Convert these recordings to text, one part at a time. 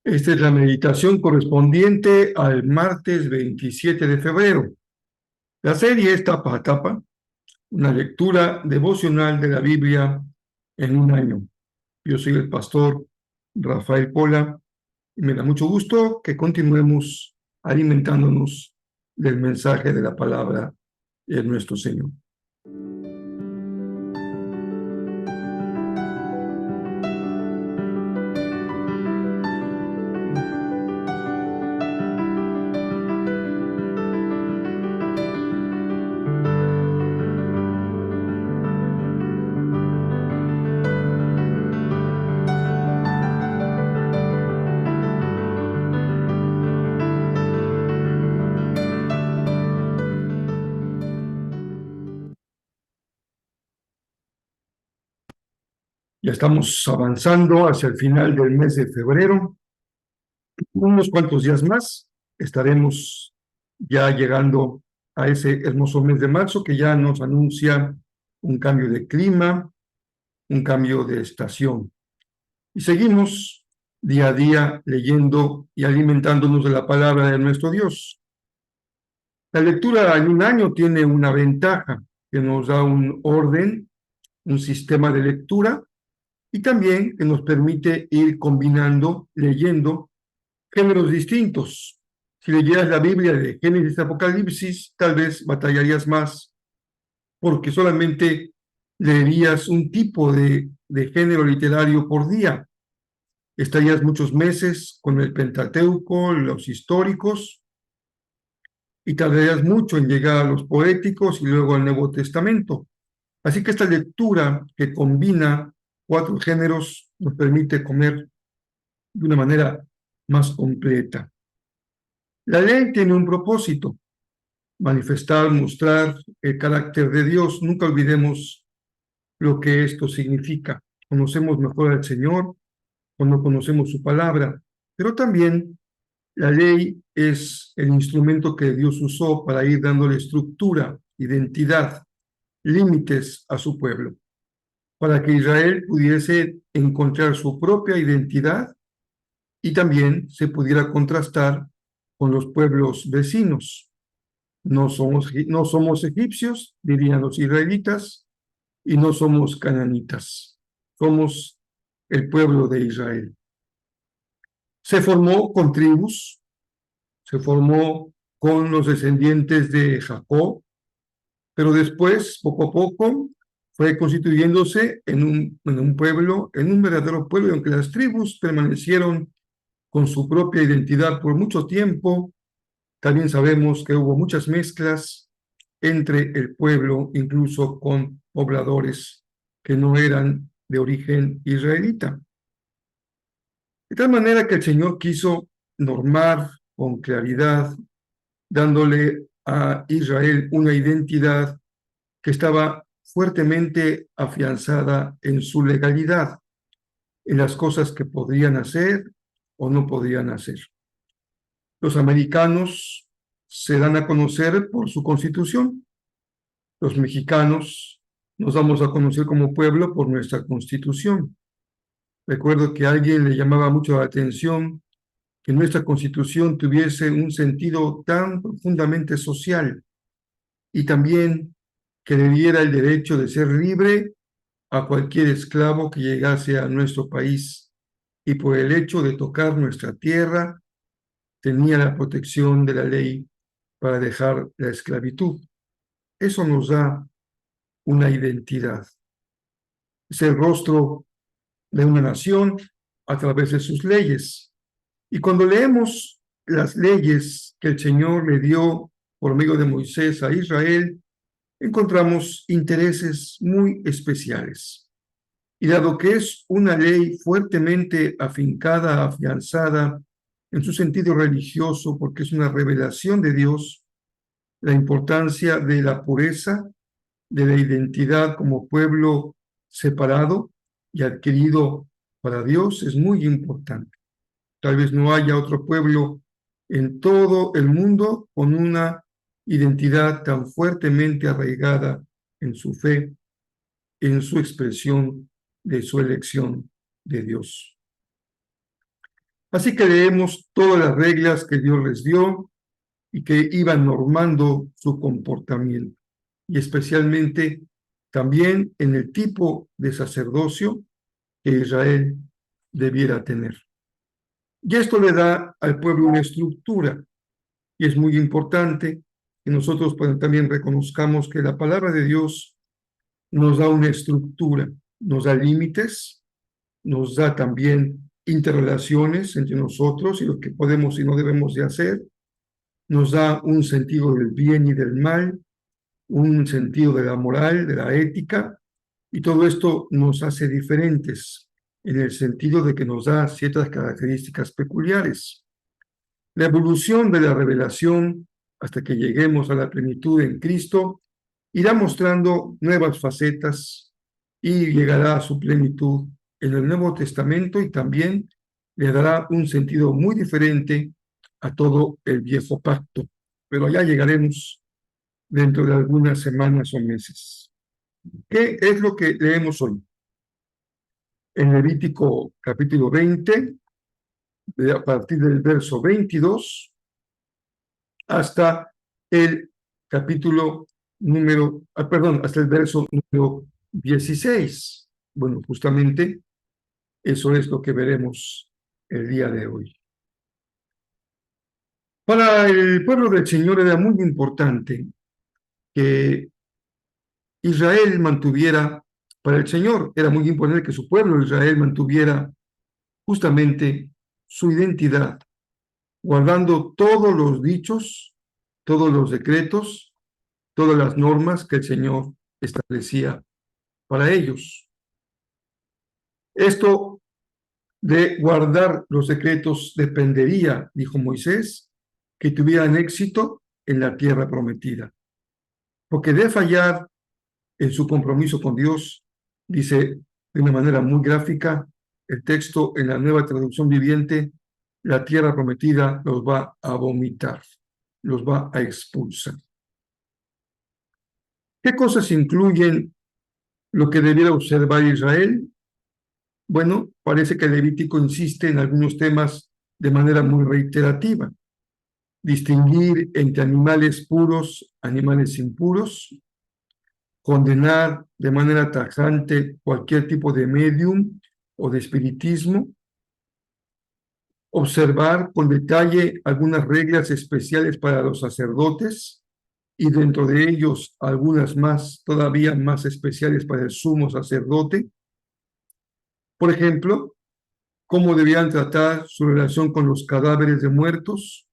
Esta es la meditación correspondiente al martes 27 de febrero. La serie es tapa a tapa, una lectura devocional de la Biblia en un año. Yo soy el pastor Rafael Pola y me da mucho gusto que continuemos alimentándonos del mensaje de la palabra de nuestro Señor. Ya estamos avanzando hacia el final del mes de febrero. Unos cuantos días más estaremos ya llegando a ese hermoso mes de marzo que ya nos anuncia un cambio de clima, un cambio de estación. Y seguimos día a día leyendo y alimentándonos de la palabra de nuestro Dios. La lectura en un año tiene una ventaja que nos da un orden, un sistema de lectura y también que nos permite ir combinando, leyendo géneros distintos. Si leyeras la Biblia de Génesis y Apocalipsis, tal vez batallarías más, porque solamente leerías un tipo de género literario por día. Estarías muchos meses con el Pentateuco, los históricos, y tardarías mucho en llegar a los poéticos y luego al Nuevo Testamento. Así que esta lectura que combina 4 géneros nos permite comer de una manera más completa. La ley tiene un propósito: manifestar, mostrar el carácter de Dios. Nunca olvidemos lo que esto significa. Conocemos mejor al Señor cuando conocemos su palabra, pero también la ley es el instrumento que Dios usó para ir dándole estructura, identidad, límites a su pueblo, para que Israel pudiese encontrar su propia identidad y también se pudiera contrastar con los pueblos vecinos. No somos egipcios, dirían los israelitas, y no somos cananitas. Somos el pueblo de Israel. Se formó con tribus, se formó con los descendientes de Jacob, pero después, poco a poco, fue constituyéndose en un pueblo, en un verdadero pueblo, y aunque las tribus permanecieron con su propia identidad por mucho tiempo, también sabemos que hubo muchas mezclas entre el pueblo, incluso con pobladores que no eran de origen israelita. De tal manera que el Señor quiso normar con claridad, dándole a Israel una identidad que estaba fuertemente afianzada en su legalidad, en las cosas que podrían hacer o no podrían hacer. Los americanos se dan a conocer por su constitución. Los mexicanos nos damos a conocer como pueblo por nuestra constitución. Recuerdo que a alguien le llamaba mucho la atención que nuestra constitución tuviese un sentido tan profundamente social y también que le diera el derecho de ser libre a cualquier esclavo que llegase a nuestro país y por el hecho de tocar nuestra tierra tenía la protección de la ley para dejar la esclavitud. Eso nos da una identidad. Es el rostro de una nación a través de sus leyes. Y cuando leemos las leyes que el Señor le dio por medio de Moisés a Israel, encontramos intereses muy especiales. Y dado que es una ley fuertemente afincada, afianzada en su sentido religioso, porque es una revelación de Dios, la importancia de la pureza, de la identidad como pueblo separado y adquirido para Dios es muy importante. Tal vez no haya otro pueblo en todo el mundo con una identidad tan fuertemente arraigada en su fe, en su expresión de su elección de Dios. Así que leemos todas las reglas que Dios les dio y que iban normando su comportamiento, y especialmente también en el tipo de sacerdocio que Israel debiera tener. Y esto le da al pueblo una estructura, y es muy importante que nosotros también reconozcamos que la palabra de Dios nos da una estructura, nos da límites, nos da también interrelaciones entre nosotros y lo que podemos y no debemos de hacer, nos da un sentido del bien y del mal, un sentido de la moral, de la ética, y todo esto nos hace diferentes en el sentido de que nos da ciertas características peculiares. La evolución de la revelación hasta que lleguemos a la plenitud en Cristo irá mostrando nuevas facetas y llegará a su plenitud en el Nuevo Testamento y también le dará un sentido muy diferente a todo el viejo pacto. Pero ya llegaremos dentro de algunas semanas o meses. ¿Qué es lo que leemos hoy? En Levítico capítulo 20, a partir del verso 22 hasta el capítulo hasta el verso número 16. Bueno, justamente eso es lo que veremos el día de hoy. Para el pueblo del Señor era muy importante que Israel mantuviera, para el Señor era muy importante que su pueblo Israel mantuviera justamente su identidad, guardando todos los dichos, todos los decretos, todas las normas que el Señor establecía para ellos. Esto de guardar los decretos dependería, dijo Moisés, que tuvieran éxito en la tierra prometida. Porque de fallar en su compromiso con Dios, dice de una manera muy gráfica el texto en la Nueva Traducción Viviente, la tierra prometida los va a vomitar, los va a expulsar. ¿Qué cosas incluyen lo que debiera observar Israel? Bueno, parece que el Levítico insiste en algunos temas de manera muy reiterativa. Distinguir entre animales puros, animales impuros, condenar de manera tajante cualquier tipo de medium o de espiritismo, observar con detalle algunas reglas especiales para los sacerdotes y dentro de ellos algunas más, todavía más especiales para el sumo sacerdote. Por ejemplo, cómo debían tratar su relación con los cadáveres de muertos,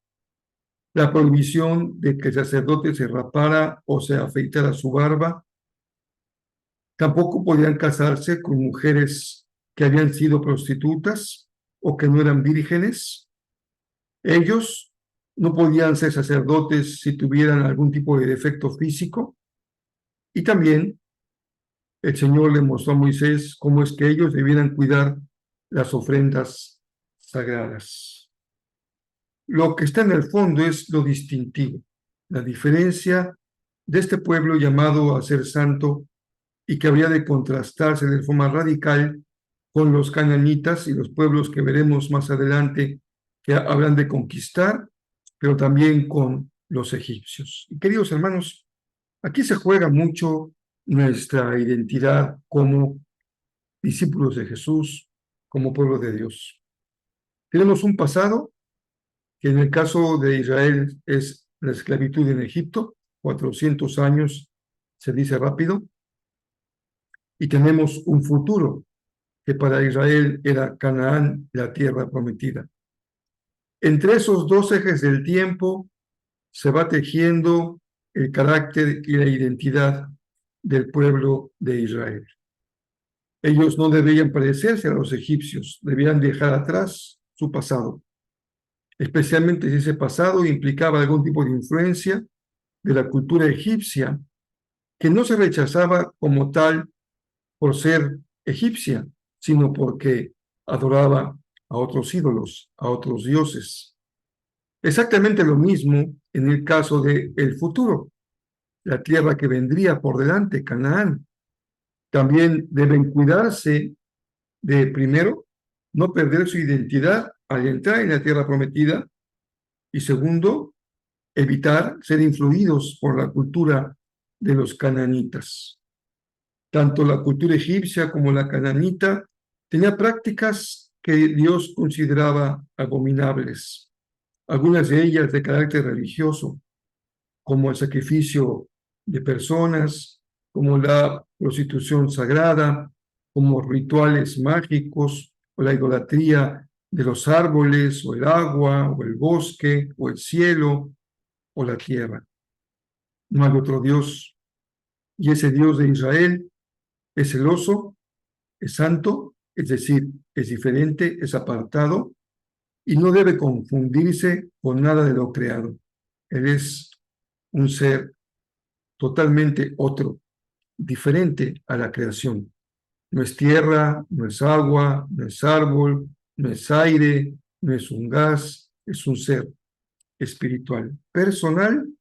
la prohibición de que el sacerdote se rapara o se afeitara su barba. Tampoco podían casarse con mujeres que habían sido prostitutas o que no eran vírgenes. Ellos no podían ser sacerdotes si tuvieran algún tipo de defecto físico. Y también el Señor le mostró a Moisés cómo es que ellos debieran cuidar las ofrendas sagradas. Lo que está en el fondo es lo distintivo, la diferencia de este pueblo llamado a ser santo y que habría de contrastarse de forma radical con los cananitas y los pueblos que veremos más adelante que habrán de conquistar, pero también con los egipcios. Y queridos hermanos, aquí se juega mucho nuestra identidad como discípulos de Jesús, como pueblo de Dios. Tenemos un pasado que en el caso de Israel es la esclavitud en Egipto, 400 años, se dice rápido, y tenemos un futuro que para Israel era Canaán, la tierra prometida. Entre esos dos ejes del tiempo se va tejiendo el carácter y la identidad del pueblo de Israel. Ellos no debían parecerse a los egipcios, debían dejar atrás su pasado, especialmente si ese pasado implicaba algún tipo de influencia de la cultura egipcia, que no se rechazaba como tal por ser egipcia, sino porque adoraba a otros ídolos, a otros dioses. Exactamente lo mismo en el caso del futuro, la tierra que vendría por delante, Canaán. También deben cuidarse de, primero, no perder su identidad al entrar en la tierra prometida y segundo, evitar ser influidos por la cultura de los cananitas. Tanto la cultura egipcia como la cananita tenía prácticas que Dios consideraba abominables, algunas de ellas de carácter religioso, como el sacrificio de personas, como la prostitución sagrada, como rituales mágicos o la idolatría de los árboles o el agua o el bosque o el cielo o la tierra. No hay otro Dios. Y ese Dios de Israel es celoso, es santo, es decir, es diferente, es apartado y no debe confundirse con nada de lo creado. Él es un ser totalmente otro, diferente a la creación. No es tierra, no es agua, no es árbol, no es aire, no es un gas, es un ser espiritual, personal,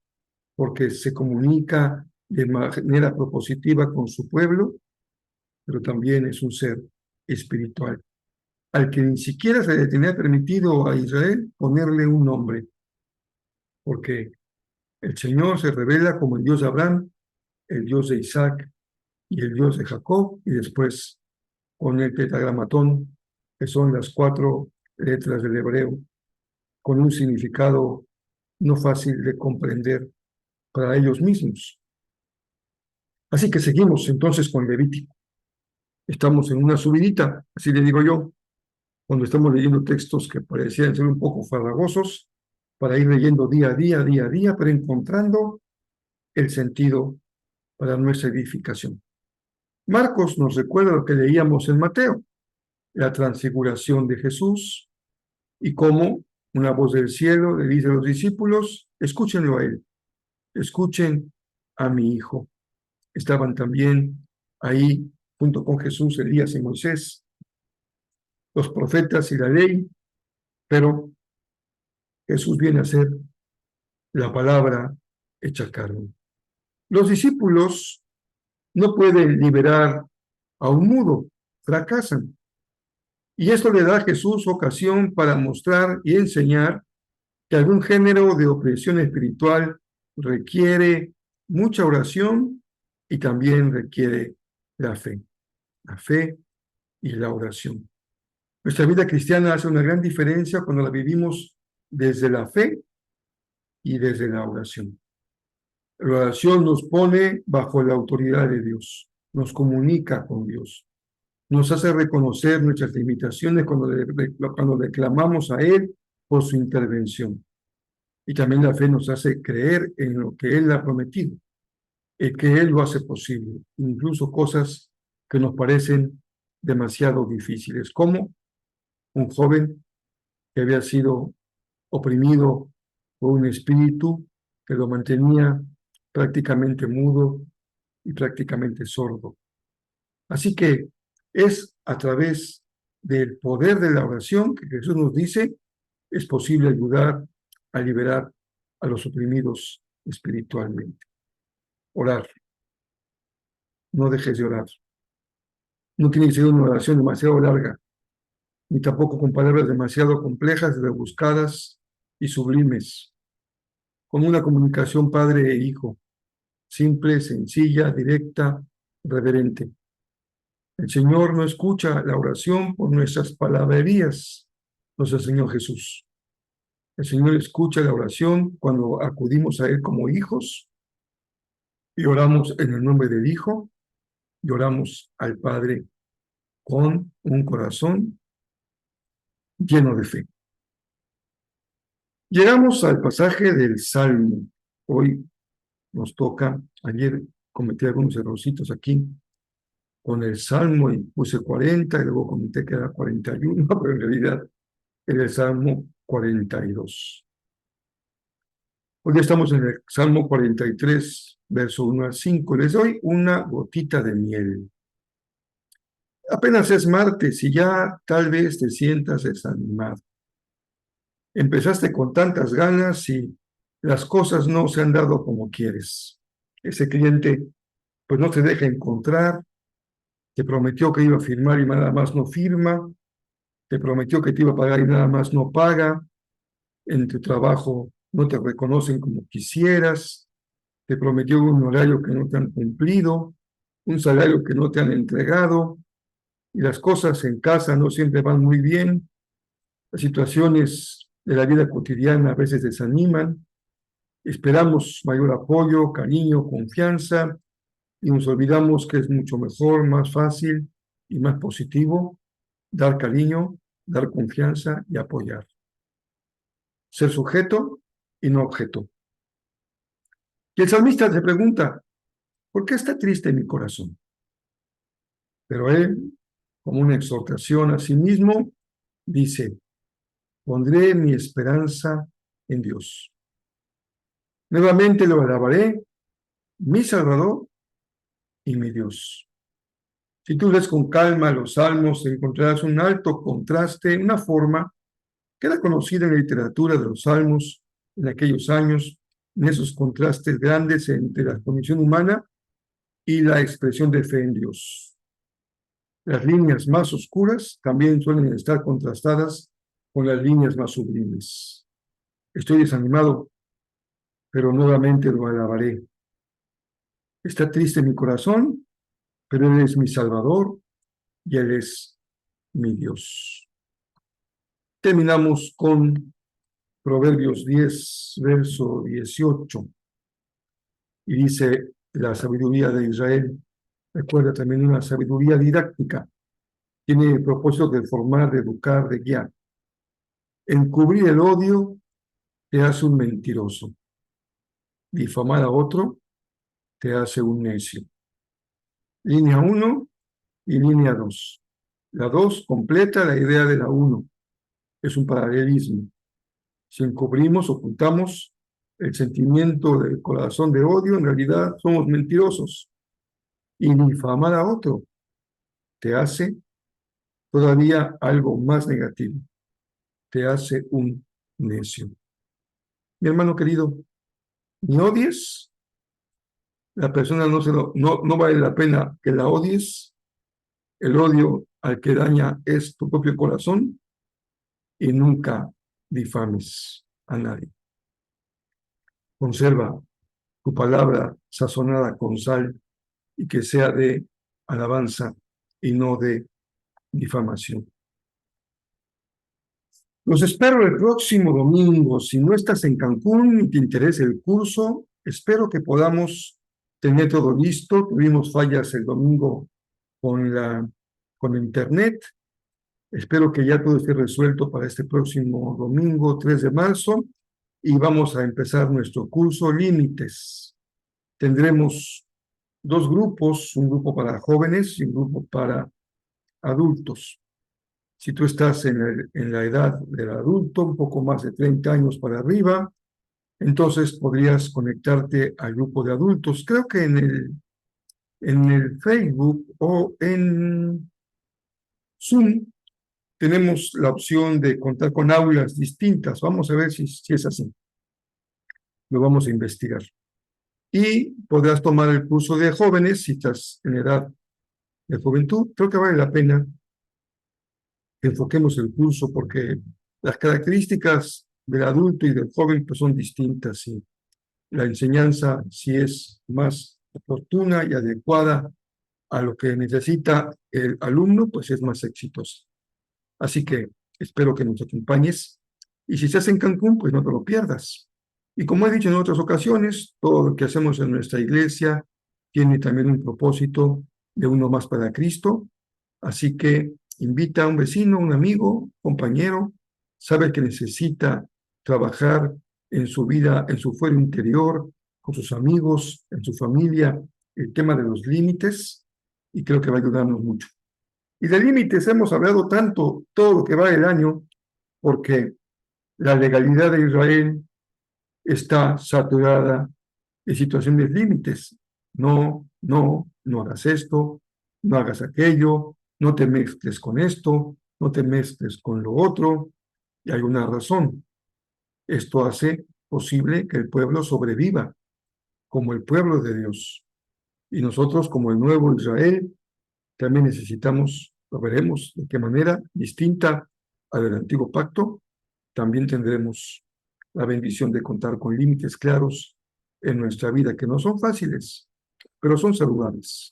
porque se comunica de manera propositiva con su pueblo, pero también es un ser espiritual, al que ni siquiera se le tenía permitido a Israel ponerle un nombre, porque el Señor se revela como el Dios de Abraham, el Dios de Isaac y el Dios de Jacob, y después con el tetragramatón, que son las 4 letras del hebreo, con un significado no fácil de comprender para ellos mismos. Así que seguimos entonces con Levítico. Estamos en una subidita, así le digo yo, cuando estamos leyendo textos que parecían ser un poco farragosos, para ir leyendo día a día, día a día, pero encontrando el sentido para nuestra edificación. Marcos nos recuerda lo que leíamos en Mateo, la transfiguración de Jesús y cómo una voz del cielo le dice a los discípulos, escúchenlo a él, escuchen a mi hijo. Estaban también ahí junto con Jesús, Elías y Moisés, los profetas y la ley, pero Jesús viene a ser la palabra hecha carne. Los discípulos no pueden liberar a un mudo, fracasan. Y esto le da a Jesús ocasión para mostrar y enseñar que algún género de opresión espiritual requiere mucha oración y también requiere la fe y la oración. Nuestra vida cristiana hace una gran diferencia cuando la vivimos desde la fe y desde la oración. La oración nos pone bajo la autoridad de Dios, nos comunica con Dios, nos hace reconocer nuestras limitaciones cuando le clamamos a Él por su intervención. Y también la fe nos hace creer en lo que Él ha prometido, y que Él lo hace posible, incluso cosas que nos parecen demasiado difíciles, como un joven que había sido oprimido por un espíritu que lo mantenía prácticamente mudo y prácticamente sordo. Así que es a través del poder de la oración que Jesús nos dice, es posible ayudar a liberar a los oprimidos espiritualmente. Orar. No dejes de orar. No tiene que ser una oración demasiado larga, ni tampoco con palabras demasiado complejas, rebuscadas y sublimes, con una comunicación padre e hijo, simple, sencilla, directa, reverente. El Señor no escucha la oración por nuestras palabrerías, nos enseñó Jesús. El Señor escucha la oración cuando acudimos a Él como hijos y oramos en el nombre del Hijo y oramos al Padre con un corazón lleno de fe. Llegamos al pasaje del Salmo. Hoy nos toca. Ayer cometí algunos errorcitos aquí con el Salmo y puse 40 y luego comenté que era 41, pero en realidad era el Salmo 42. Hoy estamos en el Salmo 43, verso 1 al 5. Les doy una gotita de miel. Apenas es martes y ya tal vez te sientas desanimado. Empezaste con tantas ganas y las cosas no se han dado como quieres. Ese cliente pues no te deja encontrar, te prometió que iba a firmar y nada más no firma, te prometió que te iba a pagar y nada más no paga, en tu trabajo no te reconocen como quisieras, te prometió un horario que no te han cumplido, un salario que no te han entregado, y las cosas en casa no siempre van muy bien, las situaciones de la vida cotidiana a veces desaniman, esperamos mayor apoyo, cariño, confianza, y nos olvidamos que es mucho mejor, más fácil y más positivo dar cariño, dar confianza y apoyar. Ser sujeto y no objeto. Y el salmista se pregunta, ¿por qué está triste mi corazón? Pero él, como una exhortación a sí mismo, dice, pondré mi esperanza en Dios. Nuevamente lo alabaré, mi Salvador y mi Dios. Si tú lees con calma los salmos, encontrarás un alto contraste, una forma que era conocida en la literatura de los salmos en aquellos años, en esos contrastes grandes entre la condición humana y la expresión de fe en Dios. Las líneas más oscuras también suelen estar contrastadas con las líneas más sublimes. Estoy desanimado, pero nuevamente lo alabaré. Está triste mi corazón, pero Él es mi Salvador y Él es mi Dios. Terminamos con Proverbios 10, verso 18. Y dice la sabiduría de Israel. Recuerda también una sabiduría didáctica. Tiene el propósito de formar, de educar, de guiar. Encubrir el odio te hace un mentiroso. Difamar a otro te hace un necio. Línea 1 y línea 2. La 2 completa la idea de la 1. Es un paralelismo. Si encubrimos, ocultamos el sentimiento del corazón de odio, en realidad somos mentirosos. Y difamar a otro te hace todavía algo más negativo. Te hace un necio. Mi hermano querido, ni odies, la persona no vale la pena que la odies, el odio al que daña es tu propio corazón y nunca difames a nadie. Conserva tu palabra sazonada con sal y que sea de alabanza y no de difamación. Los espero el próximo domingo. Si no estás en Cancún y te interesa el curso, espero que podamos tener todo listo. Tuvimos fallas el domingo con internet. Espero que ya todo esté resuelto para este próximo domingo, 3 de marzo, y vamos a empezar nuestro curso Límites. Tendremos 2 grupos, un grupo para jóvenes y un grupo para adultos. Si tú estás en la edad del adulto, un poco más de 30 años para arriba, entonces podrías conectarte al grupo de adultos. Creo que en el Facebook o en Zoom tenemos la opción de contar con aulas distintas. Vamos a ver si es así. Lo vamos a investigar. Y podrás tomar el curso de jóvenes si estás en edad de juventud. Creo que vale la pena que enfoquemos el curso porque las características del adulto y del joven pues son distintas y la enseñanza, si es más oportuna y adecuada a lo que necesita el alumno, pues es más exitosa. Así que espero que nos acompañes y si estás en Cancún, pues no te lo pierdas. Y como he dicho en otras ocasiones, todo lo que hacemos en nuestra iglesia tiene también un propósito de uno más para Cristo. Así que invita a un vecino, un amigo, compañero, sabe que necesita trabajar en su vida, en su fuero interior, con sus amigos, en su familia, el tema de los límites, y creo que va a ayudarnos mucho. Y de límites hemos hablado tanto todo lo que va del año, porque la legalidad de Israel está saturada de situaciones límites. No, no, no hagas esto, no hagas aquello, no te mezcles con esto, no te mezcles con lo otro, y hay una razón. Esto hace posible que el pueblo sobreviva como el pueblo de Dios. Y nosotros, como el nuevo Israel, también necesitamos, lo veremos de qué manera, distinta a la del antiguo pacto, también tendremos la bendición de contar con límites claros en nuestra vida, que no son fáciles, pero son saludables.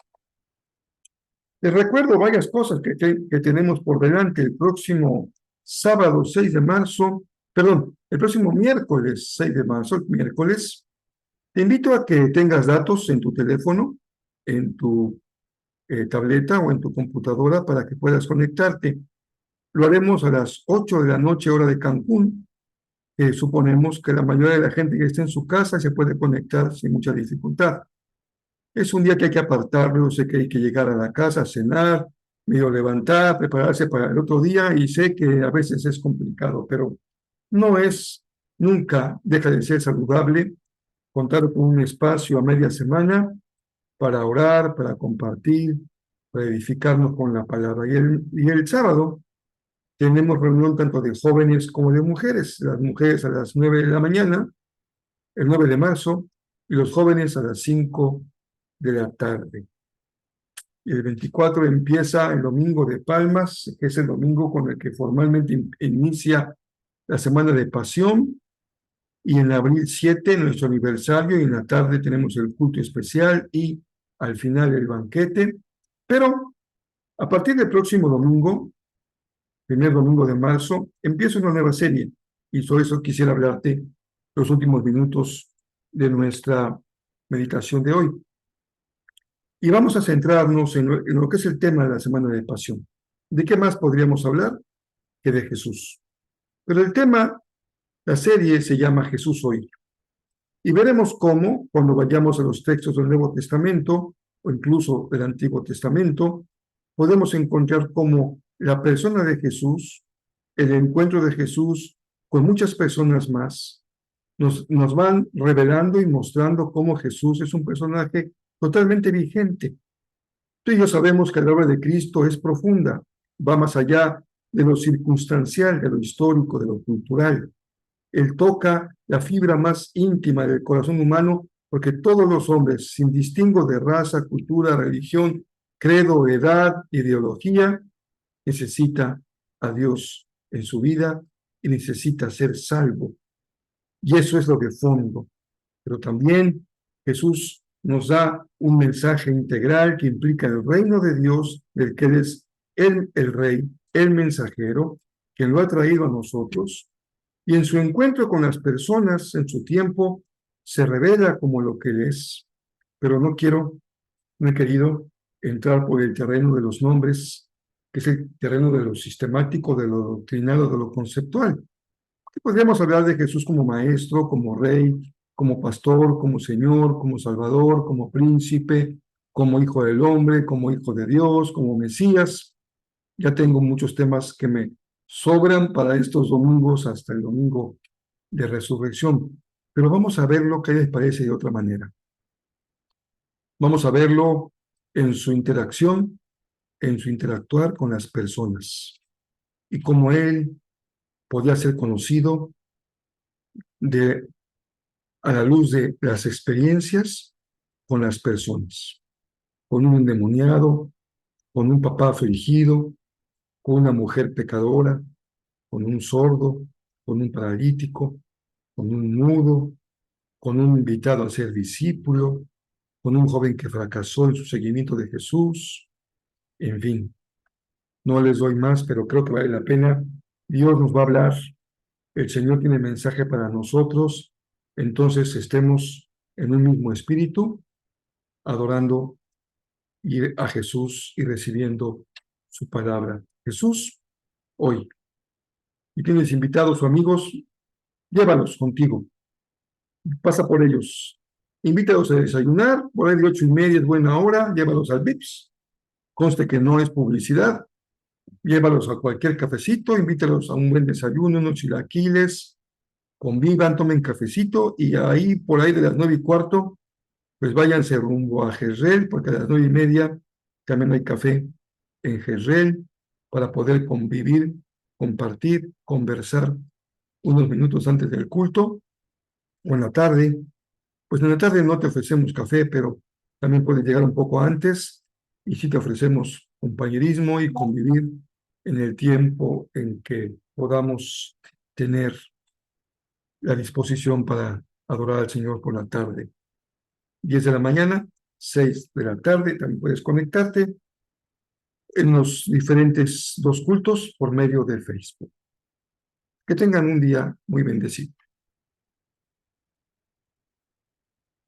Les recuerdo varias cosas que tenemos por delante el próximo sábado 6 de marzo, perdón, el próximo miércoles 6 de marzo, el miércoles. Te invito a que tengas datos en tu teléfono, en tu tableta o en tu computadora para que puedas conectarte. Lo haremos a las 8 de la noche, hora de Cancún. Suponemos que la mayoría de la gente que esté en su casa se puede conectar sin mucha dificultad. Es un día que hay que apartarlo, sé que hay que llegar a la casa, cenar, medio levantar, prepararse para el otro día, y sé que a veces es complicado, pero no es, nunca deja de ser saludable contar con un espacio a media semana para orar, para compartir, para edificarnos con la palabra. Y el sábado tenemos reunión tanto de jóvenes como de mujeres, las mujeres a las 9 de la mañana, el 9 de marzo, y los jóvenes a las 5 de la tarde. Y el 24 empieza el domingo de Palmas, que es el domingo con el que formalmente inicia la semana de Pasión, y en abril 7, nuestro aniversario, y en la tarde tenemos el culto especial y al final el banquete. Pero a partir del próximo domingo, primer domingo de marzo, empieza una nueva serie, y sobre eso quisiera hablarte los últimos minutos de nuestra meditación de hoy. Y vamos a centrarnos en lo que es el tema de la Semana de Pasión. ¿De qué más podríamos hablar que de Jesús? Pero el tema, la serie se llama Jesús hoy. Y veremos cómo, cuando vayamos a los textos del Nuevo Testamento, o incluso del Antiguo Testamento, podemos encontrar cómo la persona de Jesús, el encuentro de Jesús con muchas personas más, nos van revelando y mostrando cómo Jesús es un personaje totalmente vigente. Tú y yo sabemos que la obra de Cristo es profunda, va más allá de lo circunstancial, de lo histórico, de lo cultural. Él toca la fibra más íntima del corazón humano, porque todos los hombres, sin distingo de raza, cultura, religión, credo, edad, ideología, necesita a Dios en su vida y necesita ser salvo. Y eso es lo de fondo. Pero también Jesús nos da un mensaje integral que implica el reino de Dios, del que Él es el Rey, el mensajero, que lo ha traído a nosotros, y en su encuentro con las personas en su tiempo se revela como lo que Él es. Pero no he querido entrar por el terreno de los nombres, que es el terreno de lo sistemático, de lo doctrinado, de lo conceptual. Podríamos hablar de Jesús como maestro, como rey, como pastor, como señor, como salvador, como príncipe, como hijo del hombre, como hijo de Dios, como Mesías. Ya tengo muchos temas que me sobran para estos domingos hasta el domingo de resurrección, pero vamos a verlo qué les parece de otra manera. Vamos a verlo en su interacción, en su interactuar con las personas, y cómo Él podía ser conocido de a la luz de las experiencias con las personas, con un endemoniado, con un papá afligido, con una mujer pecadora, con un sordo, con un paralítico, con un mudo, con un invitado a ser discípulo, con un joven que fracasó en su seguimiento de Jesús. En fin, no les doy más, pero creo que vale la pena. Dios nos va a hablar, el Señor tiene mensaje para nosotros, entonces estemos en un mismo espíritu, adorando a Jesús y recibiendo su palabra. Jesús, hoy. Y tienes invitados o amigos, llévalos contigo. Pasa por ellos. Invítalos a desayunar, por ahí de 8:30 es buena hora, llévalos al Vips, conste que no es publicidad, llévalos a cualquier cafecito, invítalos a un buen desayuno, unos chilaquiles, convivan, tomen cafecito y ahí, por ahí de las 9:15, pues váyanse rumbo a Jezreel, porque a las 9:30 también hay café en Jezreel para poder convivir, compartir, conversar unos minutos antes del culto o en la tarde. Pues en la tarde no te ofrecemos café, pero también puedes llegar un poco antes y sí te ofrecemos compañerismo y convivir en el tiempo en que podamos tener la disposición para adorar al Señor por la tarde. 10 de la mañana, 6 de la tarde, también puedes conectarte en los diferentes dos cultos por medio de Facebook. Que tengan un día muy bendecido.